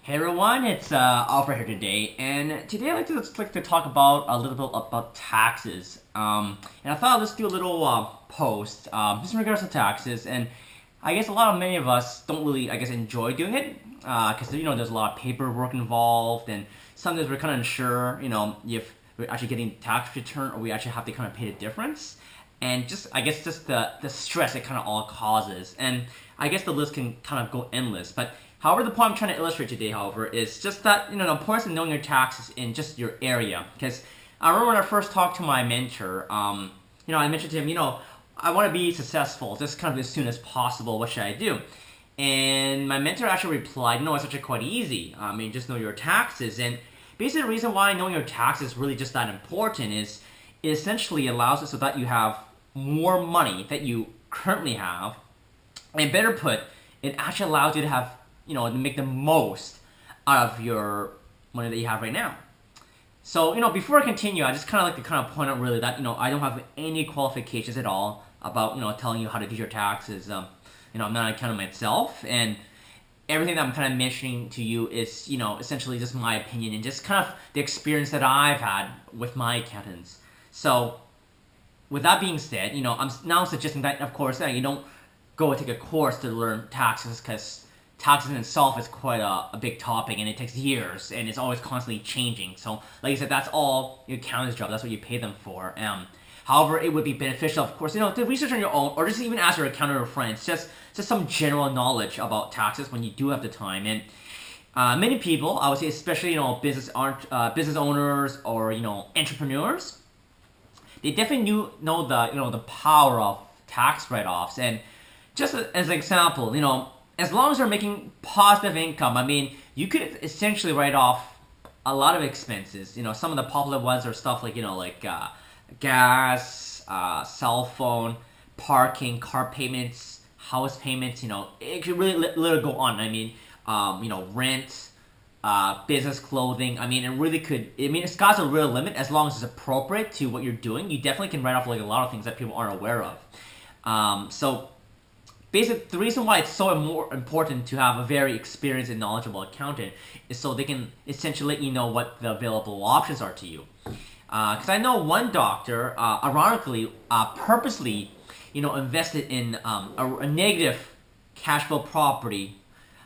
Hey everyone, it's Alfred here today, and today I'd like to talk about a little bit about taxes. And I thought let's do a little post just in regards to taxes, and I guess many of us don't really enjoy doing it because there's a lot of paperwork involved, and sometimes we're kind of unsure if we're actually getting tax return or we actually have to kind of pay the difference, and just the stress it kind of all causes, and I guess the list can kind of go endless, but. However, the point I'm trying to illustrate today, however, is just that, the importance of knowing your taxes in just your area. Because I remember when I first talked to my mentor, I mentioned to him, I want to be successful just kind of as soon as possible. What should I do? And my mentor actually replied, no, it's actually quite easy. Just know your taxes. And basically the reason why knowing your taxes is really just that important is it essentially allows it so that you have more money that you currently have. And better put, it actually allows you to have to make the most out of your money that you have right now. So, before I continue, I just kind of like to kind of point out really that, I don't have any qualifications at all about, telling you how to do your taxes. I'm not an accountant myself, and everything that I'm kind of mentioning to you is, essentially just my opinion and just kind of the experience that I've had with my accountants. So, with that being said, I'm now suggesting that, of course, that you don't go and take a course to learn taxes because taxes in itself is quite a big topic, and it takes years, and it's always constantly changing. So, like I said, that's all your accountant's job. That's what you pay them for. However, it would be beneficial, of course, to research on your own, or just even ask your accountant or friends, just some general knowledge about taxes when you do have the time. And many people, I would say, especially business owners or entrepreneurs, they definitely know the power of tax write-offs. And just as an example, as long as you're making positive income, you could essentially write off a lot of expenses. Some of the popular ones are stuff like, gas, cell phone, parking, car payments, house payments. It could really literally go on. Rent, business clothing. It really could. It's got a real limit as long as it's appropriate to what you're doing. You definitely can write off like a lot of things that people aren't aware of. So. Basically, the reason why it's so more important to have a very experienced and knowledgeable accountant is so they can essentially let you know what the available options are to you. Because I know one doctor, ironically, purposely, invested in a negative cash flow property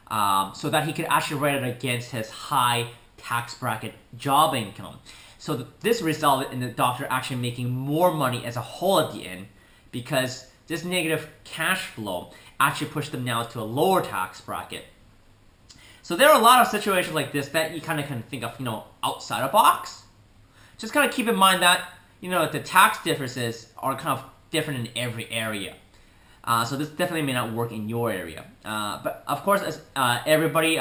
so that he could actually write it against his high tax bracket job income. So this resulted in the doctor actually making more money as a whole at the end because this negative cash flow actually pushed them now to a lower tax bracket. So there are a lot of situations like this that you kind of can think of, outside a box. Just kind of keep in mind that, the tax differences are kind of different in every area. So this definitely may not work in your area. But of course, as everybody,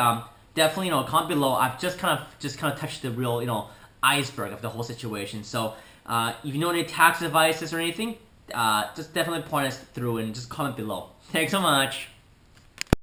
definitely, comment below. I've just kind of touched the real, iceberg of the whole situation. So if you know any tax advices or anything, just definitely point us through and just comment below. Thanks so much.